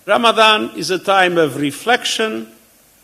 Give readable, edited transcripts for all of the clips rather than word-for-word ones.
Ramadan is a time of reflection,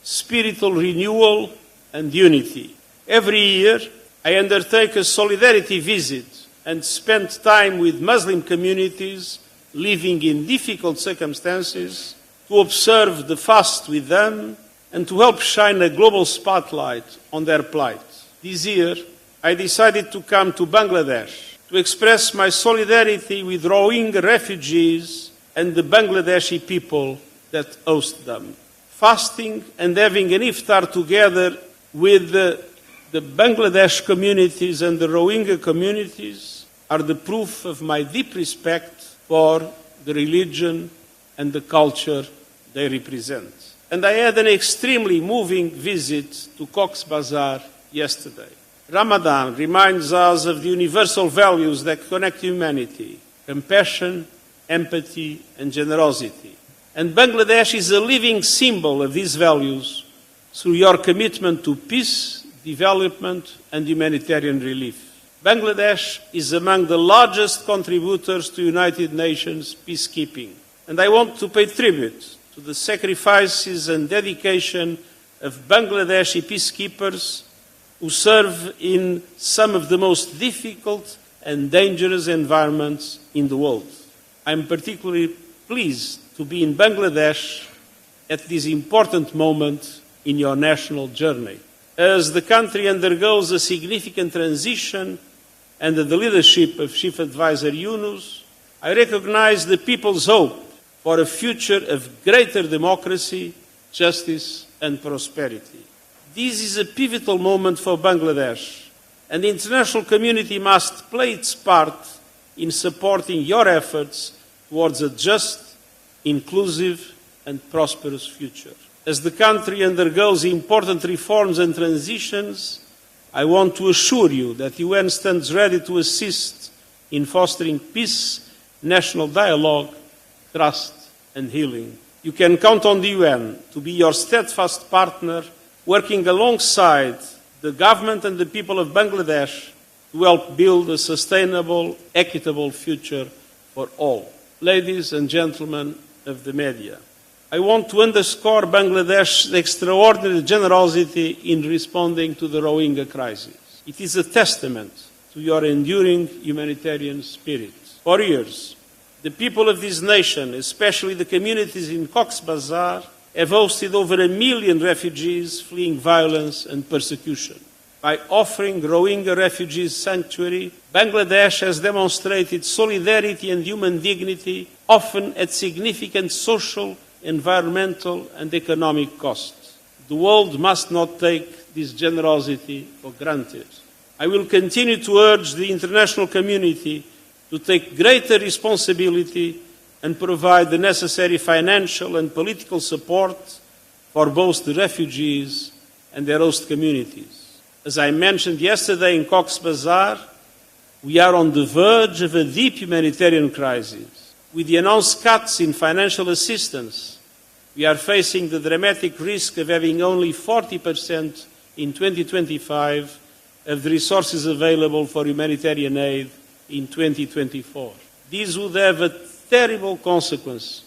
spiritual renewal, and unity. Every year, I undertake a solidarity visit and spend time with Muslim communities living in difficult circumstances to observe the fast with them and to help shine a global spotlight on their plight. This year, I decided to come to Bangladesh to express my solidarity with Rohingya refugees and the Bangladeshi people that host them. Fasting and having an iftar together with the Bangladesh communities and the Rohingya communities are the proof of my deep respect for the religion and the culture they represent. And I had an extremely moving visit to Cox's Bazar yesterday. Ramadan reminds us of the universal values that connect humanity: compassion, empathy, and generosity. And Bangladesh is a living symbol of these values through your commitment to peace, development, and humanitarian relief. Bangladesh is among the largest contributors to United Nations peacekeeping. And I want to pay tribute to the sacrifices and dedication of Bangladeshi peacekeepers who serve in some of the most difficult and dangerous environments in the world. I am particularly pleased to be in Bangladesh at this important moment in your national journey. As the country undergoes a significant transition under the leadership of Chief Advisor Yunus, I recognize the people's hope for a future of greater democracy, justice, and prosperity. This is a pivotal moment for Bangladesh, and the international community must play its part in supporting your efforts towards a just, inclusive, and prosperous future. As the country undergoes important reforms and transitions, I want to assure you that the UN stands ready to assist in fostering peace, national dialogue, trust, and healing. You can count on the UN to be your steadfast partner, working alongside the government and the people of Bangladesh to help build a sustainable, equitable future for all. Ladies and gentlemen of the media, I want to underscore Bangladesh's extraordinary generosity in responding to the Rohingya crisis. It is a testament to your enduring humanitarian spirit. For years, the people of this nation, especially the communities in Cox's Bazar, have hosted over 1 million refugees fleeing violence and persecution. By offering Rohingya refugees sanctuary, Bangladesh has demonstrated solidarity and human dignity, often at significant social, environmental, and economic costs. The world must not take this generosity for granted. I will continue to urge the international community to take greater responsibility and provide the necessary financial and political support for both the refugees and their host communities. As I mentioned yesterday in Cox's Bazar, we are on the verge of a deep humanitarian crisis. With the announced cuts in financial assistance, we are facing the dramatic risk of having only 40% in 2025 of the resources available for humanitarian aid in 2024. This would have a terrible consequence,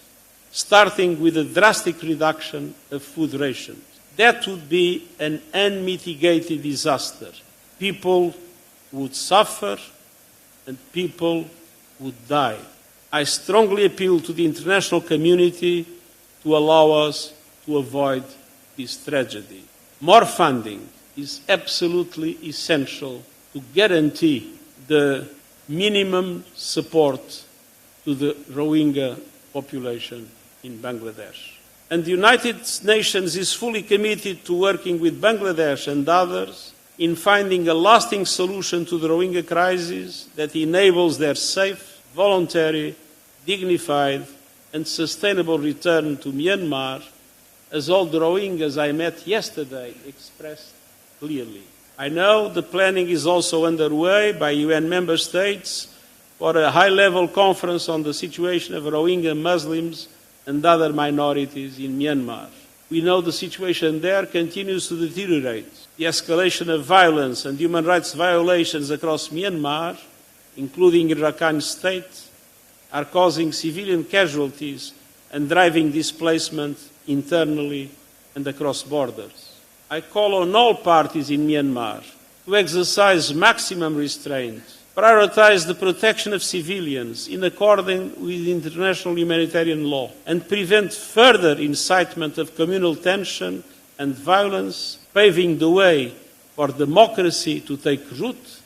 starting with a drastic reduction of food rations. That would be an unmitigated disaster. People would suffer and people would die. I strongly appeal to the international community to allow us to avoid this tragedy. More funding is absolutely essential to guarantee the minimum support to the Rohingya population in Bangladesh. And the United Nations is fully committed to working with Bangladesh and others in finding a lasting solution to the Rohingya crisis that enables their safe, voluntary, dignified, and sustainable return to Myanmar, as all the Rohingyas I met yesterday expressed clearly. I know the planning is also underway by UN member states for a high-level conference on the situation of Rohingya Muslims and other minorities in Myanmar. We know the situation there continues to deteriorate. The escalation of violence and human rights violations across Myanmar, including in Rakhine State, are causing civilian casualties and driving displacement internally and across borders. I call on all parties in Myanmar to exercise maximum restraint, prioritize the protection of civilians in accordance with international humanitarian law, and prevent further incitement of communal tension and violence, paving the way for democracy to take root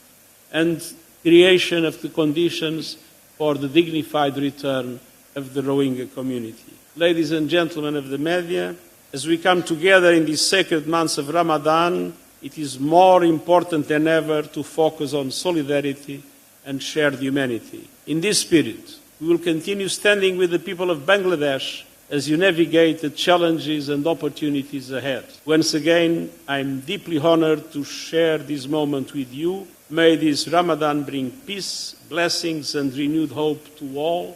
and creation of the conditions for the dignified return of the Rohingya community. Ladies and gentlemen of the media, as we come together in these sacred months of Ramadan, it is more important than ever to focus on solidarity and shared humanity. In this spirit, we will continue standing with the people of Bangladesh as you navigate the challenges and opportunities ahead. Once again, I am deeply honored to share this moment with you. May this Ramadan bring peace, blessings, and renewed hope to all.